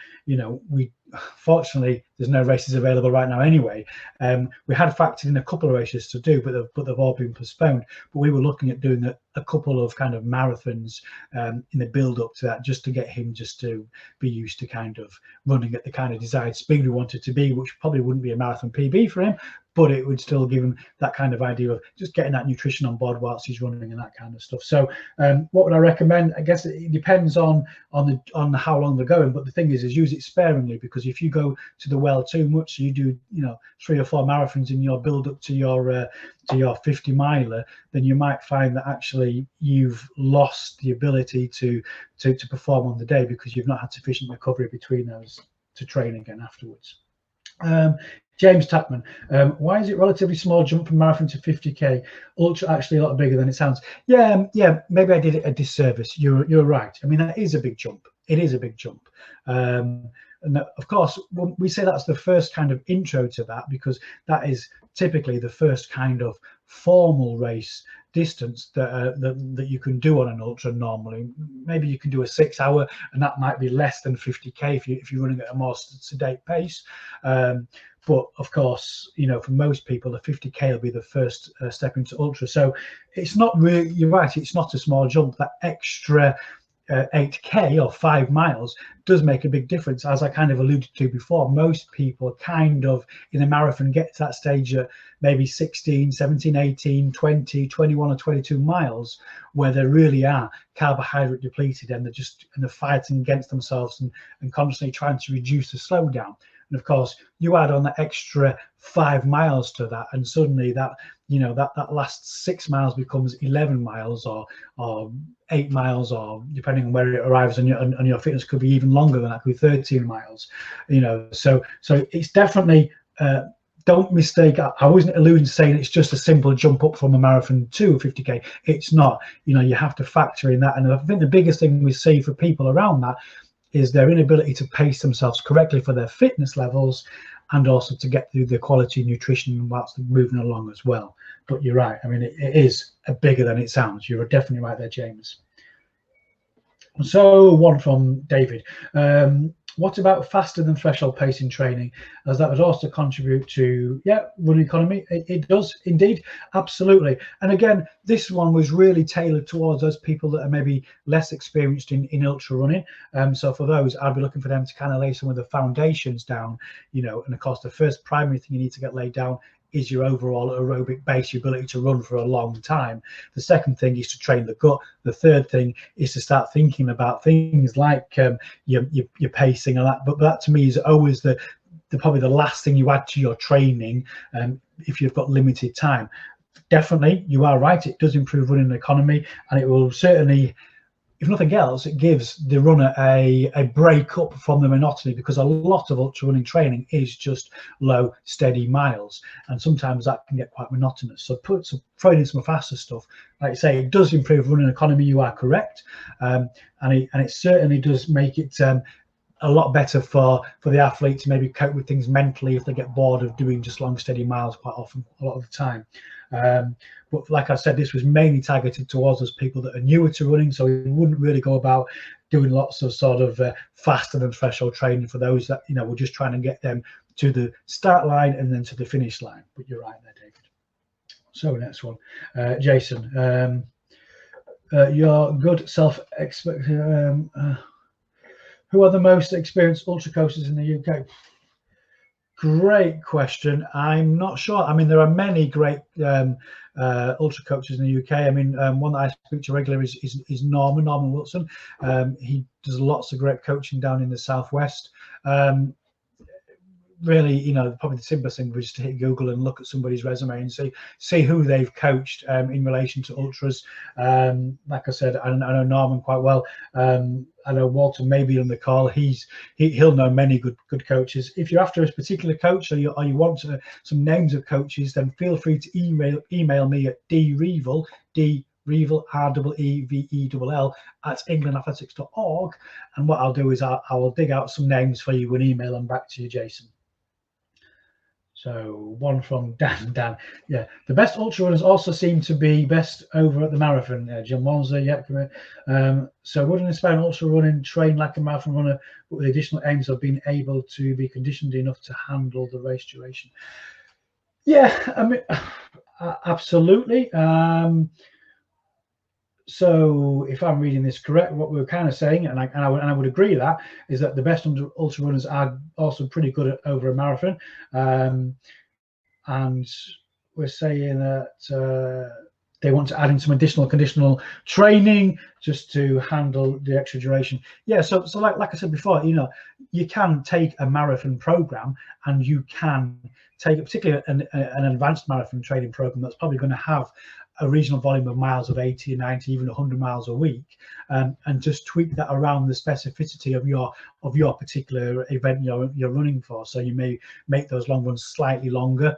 we fortunately there's no races available right now anyway. We had factored in a couple of races to do, but they've all been postponed. But we were looking at doing a couple of kind of marathons in the build up to that, just to get him just to be used to kind of running at the kind of desired speed we wanted to be, which probably wouldn't be a marathon PB for him, but it would still give him that kind of idea of just getting that nutrition on board whilst he's running and that kind of stuff. So what would I recommend? I guess it depends on how long they're going, but the thing is use it sparingly, because if you go to the well too much, you do 3 or 4 marathons in your build up to your 50 miler, then you might find that actually you've lost the ability to perform on the day, because you've not had sufficient recovery between those to train again afterwards. James Tapman, why is it relatively small jump from marathon to 50k? Ultra actually a lot bigger than it sounds. Yeah, maybe I did it a disservice. You're right. I mean, that is a big jump. It is a big jump. And of course, we say that's the first kind of intro to that, because that is typically the first kind of formal race distance that you can do on an ultra normally. Maybe you can do a 6 hour, and that might be less than 50k if you're running at a more sedate pace. But of course, you know, for most people, the 50k will be the first step into ultra. So it's not really, you're right, it's not a small jump. That extra 8k or 5 miles does make a big difference. As I kind of alluded to before, most people kind of in a marathon get to that stage at maybe 16, 17, 18, 20, 21 or 22 miles where they really are carbohydrate depleted, and they're fighting against themselves and constantly trying to reduce the slowdown. And of course, you add on that extra 5 miles to that, and suddenly that, you know, that last 6 miles becomes 11 miles or 8 miles, or depending on where it arrives on your fitness, could be even longer than that, could be 13 miles. You know, so it's definitely don't mistake. I wasn't alluding to saying it's just a simple jump up from a marathon to a 50k. It's not. You know, you have to factor in that. And I think the biggest thing we see for people around that is their inability to pace themselves correctly for their fitness levels, and also to get through the quality nutrition whilst moving along as well. But you're right. I mean, it is bigger than it sounds. You're definitely right there, James. So one from David. What about faster than threshold pacing training, as that would also contribute to running economy? It does indeed, absolutely. And again, this one was really tailored towards those people that are maybe less experienced in ultra running. So for those, I'd be looking for them to kind of lay some of the foundations down, you know. And of course, the first primary thing you need to get laid down is your overall aerobic base, your ability to run for a long time. The second thing is to train the gut. The third thing is to start thinking about things like your pacing and that. But that to me is always the probably the last thing you add to your training if you've got limited time. Definitely, you are right, it does improve running economy, and it will certainly, if nothing else, it gives the runner a break up from the monotony, because a lot of ultra running training is just low, steady miles, and sometimes that can get quite monotonous. So throwing in some faster stuff, like you say, it does improve running economy. You are correct, and it certainly does make it a lot better for the athlete to maybe cope with things mentally if they get bored of doing just long, steady miles quite often, a lot of the time. But like I said, this was mainly targeted towards those people that are newer to running, so we wouldn't really go about doing lots of sort of faster than threshold training for those that, you know, we're just trying to get them to the start line and then to the finish line. But you're right there, David. So next one, Jason, your good self-expect. Who are the most experienced ultra coaches in the UK? Great question. I'm not sure. I mean, there are many great ultra coaches in the UK. I mean, one that I speak to regularly is Norman Wilson. He does lots of great coaching down in the southwest. Really, you know, probably the simplest thing was just to hit Google and look at somebody's resume and see who they've coached in relation to ultras. Like I said, I know Norman quite well. I know Walter may be on the call. He'll know many good coaches. If you're after a particular coach or you want some names of coaches, then feel free to email me at drevel, REEVELL at englandathletics.org, and what I'll do is I will dig out some names for you and email them back to you, Jason. So one from Dan. Yeah, the best ultra runners also seem to be best over at the marathon. Jim Monza, yep. So would an aspiring ultra running train like a marathon runner, but with additional aims of being able to be conditioned enough to handle the race duration? Yeah, I mean, absolutely. So if I'm reading this correct, what we're kind of saying, and I would agree with that, is that the best ultra runners are also pretty good at over a marathon, and we're saying that they want to add in some additional conditional training just to handle the extra duration. Yeah, so like I said before, you know, you can take a marathon program and you can take particularly an advanced marathon training program that's probably going to have a reasonable volume of miles of 80 and 90, even 100 miles a week, and just tweak that around the specificity of your particular event you're running for. So you may make those long runs slightly longer,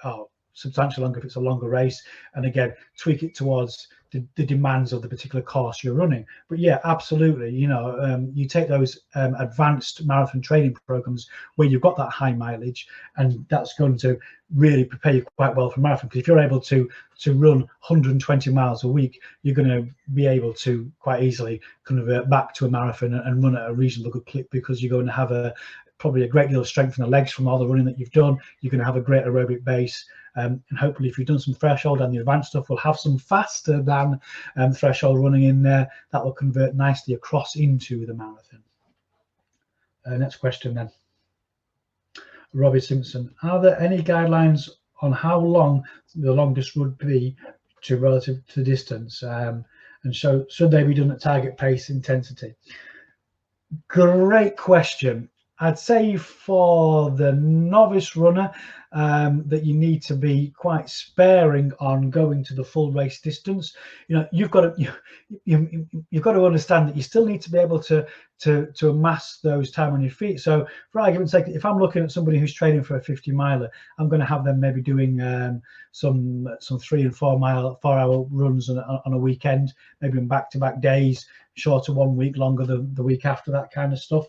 or substantially longer if it's a longer race, and again tweak it towards the demands of the particular course you're running. But yeah, absolutely, you know, you take those advanced marathon training programs where you've got that high mileage, and that's going to really prepare you quite well for marathon, because if you're able to run 120 miles a week, you're going to be able to quite easily convert back to a marathon and run at a reasonable good clip, because you're going to have probably a great deal of strength in the legs from all the running that you've done. You're going to have a great aerobic base, and hopefully if you've done some threshold and the advanced stuff, we'll have some faster than threshold running in there that will convert nicely across into the marathon. Next question then. Robbie Simpson, are there any guidelines on how long the longest would be to relative to distance, and so should they be done at target pace intensity? Great question. I'd say for the novice runner that you need to be quite sparing on going to the full race distance. You've got to understand that you still need to be able to amass those time on your feet. So for argument's sake, if I'm looking at somebody who's training for a 50 miler, I'm going to have them maybe doing some 3 and 4 hour runs on a weekend, maybe in back-to-back days, shorter 1 week, longer the week after, that kind of stuff.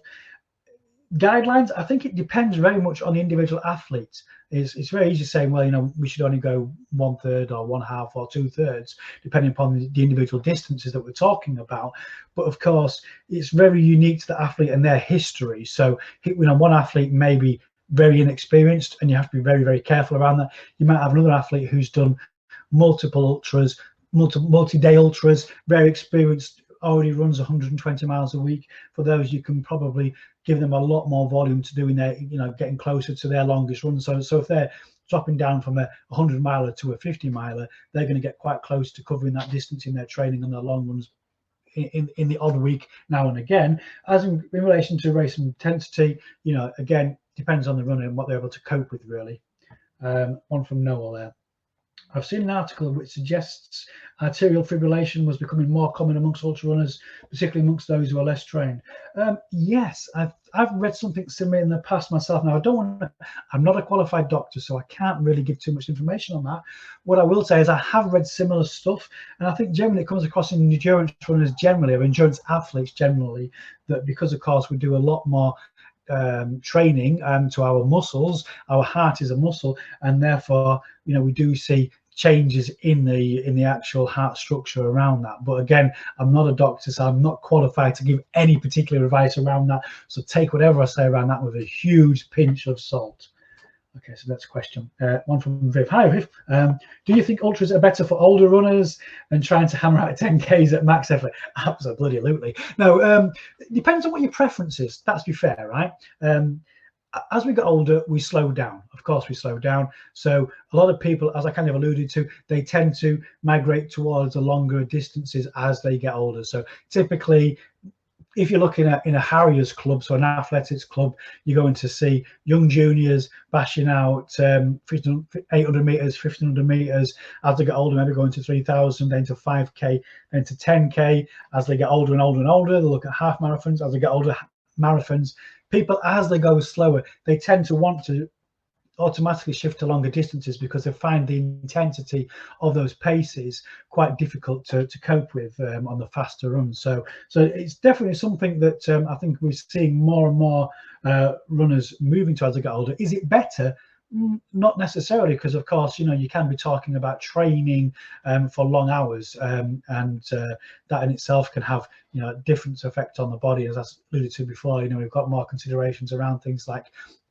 Guidelines, I think it depends very much on the individual athlete. It's very easy saying, well, we should only go 1/3 or 1/2 or 2/3, depending upon the individual distances that we're talking about. But of course, it's very unique to the athlete and their history. So, one athlete may be very inexperienced, and you have to be very, very careful around that. You might have another athlete who's done multiple ultras, multi-day ultras, very experienced, already runs 120 miles a week. For those, you can probably give them a lot more volume to do in their, getting closer to their longest run. So if they're dropping down from a 100 miler to a 50 miler, they're going to get quite close to covering that distance in their training and their long runs in the odd week now and again. As in relation to race intensity, again, depends on the runner and what they're able to cope with, really. One from Noel there. I've seen an article which suggests arterial fibrillation was becoming more common amongst ultra runners, particularly amongst those who are less trained. Yes, I've read something similar in the past myself. Now, I'm not a qualified doctor, so I can't really give too much information on that. What I will say is I have read similar stuff, and I think generally it comes across in endurance runners generally, or endurance athletes generally, that because, of course, we do a lot more training to our muscles. Our heart is a muscle, and therefore we do see changes in the actual heart structure around that. But again, I'm not a doctor, so I'm not qualified to give any particular advice around that, so take whatever I say around that with a huge pinch of salt. Okay, so that's a question. One from Viv. Hi, Viv. Do you think ultras are better for older runners than trying to hammer out 10Ks at max effort? Absolutely. No, it depends on what your preference is. That's to be fair, right? As we get older, we slow down. Of course, we slow down. So a lot of people, as I kind of alluded to, they tend to migrate towards the longer distances as they get older. So typically, if you're looking at in a Harriers club, so an athletics club, you're going to see young juniors bashing out 800 meters, 1500 meters. As they get older, maybe going to 3000, then to 5K, then to 10K. As they get older and older and older, they look at half marathons. As they get older, marathons. People, as they go slower, they tend to want to automatically shift to longer distances because they find the intensity of those paces quite difficult to cope with on the faster runs. So it's definitely something that I think we're seeing more and more runners moving to as they get older. Is it better? Not necessarily, because of course you can be talking about training for long hours, and that in itself can have different effect on the body. As I alluded to before, we've got more considerations around things like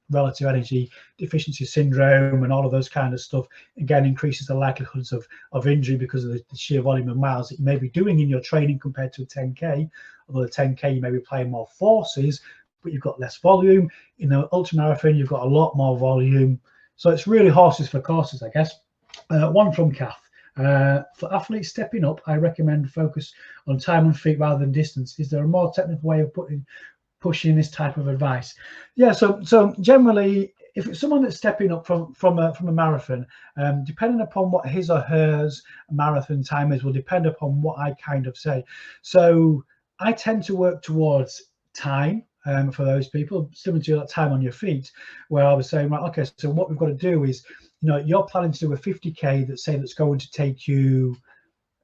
relative energy deficiency syndrome and all of those kind of stuff. Again, increases the likelihoods of injury because of the sheer volume of miles that you may be doing in your training compared to a 10K. Although the 10K you may be applying more forces, but you've got less volume. In the ultramarathon, you've got a lot more volume. So it's really horses for courses, I guess. One from Kath. For athletes stepping up, I recommend focus on time on feet rather than distance. Is there a more technical way of pushing this type of advice? Yeah, so generally, if it's someone that's stepping up from a marathon, depending upon what his or hers marathon time is, will depend upon what I kind of say. So I tend to work towards time. For those people, similar to that time on your feet, where I was saying, right, okay, so what we've got to do is, you're planning to do a 50K that's going to take you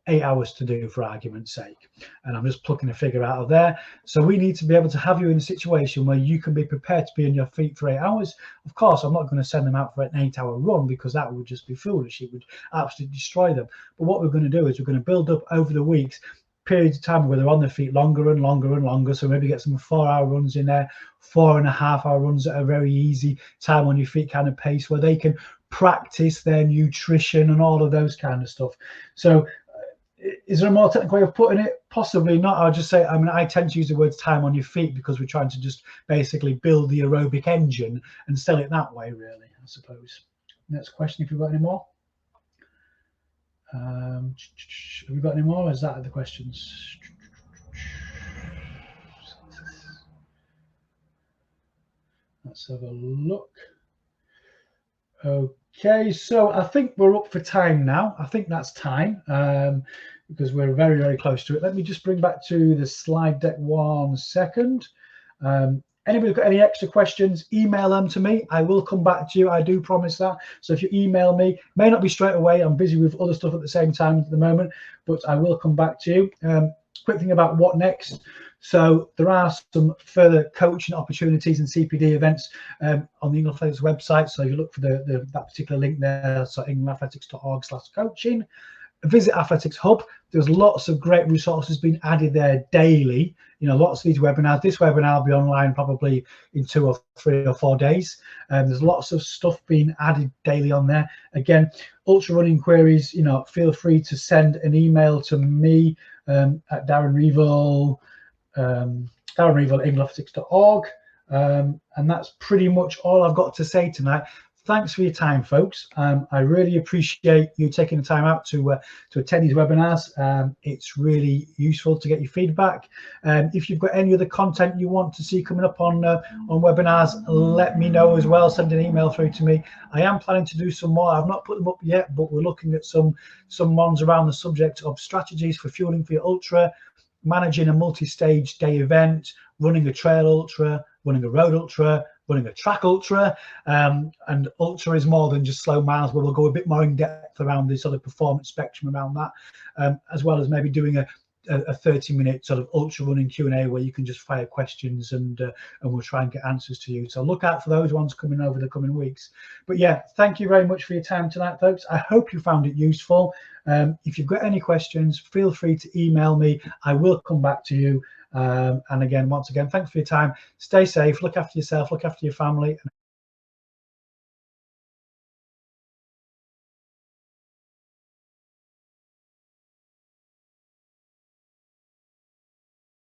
8 hours to do, for argument's sake, and I'm just plucking a figure out of there. So we need to be able to have you in a situation where you can be prepared to be on your feet for 8 hours. Of course, I'm not going to send them out for an 8-hour run because that would just be foolish. It would absolutely destroy them. But what we're going to do is we're going to build up over the weeks periods of time where they're on their feet longer and longer and longer. So maybe get some 4-hour runs in there, 4.5-hour runs at a very easy time on your feet kind of pace, where they can practice their nutrition and all of those kind of stuff. So is there a more technical way of putting it? Possibly not. I'll just say, I mean, I tend to use the words time on your feet because we're trying to just basically build the aerobic engine and sell it that way, really, I suppose. Next question, if you've got any more. Have we got any more? Or is that the questions? Let's have a look. Okay, so I think we're up for time now. I think that's time because we're very, very close to it. Let me just bring back to the slide deck 1 second. Anybody got any extra questions, email them to me. I will come back to you. I do promise that. So if you email me, may not be straight away. I'm busy with other stuff at the same time at the moment, but I will come back to you. Quick thing about what next. So there are some further coaching opportunities and CPD events on the England Athletics website. So you look for that particular link there. So englandathletics.org/coaching. Visit Athletics Hub. There's lots of great resources being added there daily. You know, lots of these webinars. This webinar will be online probably in 2 or 3 or 4 days. There's lots of stuff being added daily on there. Again, ultra running queries, you know, feel free to send an email to me at Darren Reevell at englandathletics.org. And that's pretty much all I've got to say tonight. Thanks for your time, folks. I really appreciate you taking the time out to attend these webinars. It's really useful to get your feedback. If you've got any other content you want to see coming up on webinars, let me know as well. Send an email through to me. I am planning to do some more. I've not put them up yet, but we're looking at some ones around the subject of strategies for fueling for your ultra, managing a multi-stage day event, running a trail ultra, running a road ultra, running a track ultra, and ultra is more than just slow miles, but we'll go a bit more in depth around the sort of performance spectrum around that, as well as maybe doing a 30-minute sort of ultra running Q&A where you can just fire questions and we'll try and get answers to you. So look out for those ones coming over the coming weeks. But yeah, thank you very much for your time tonight, folks. I hope you found it useful. If you've got any questions, feel free to email me. I will come back to you. And again, once again, thanks for your time. Stay safe, look after yourself, look after your family.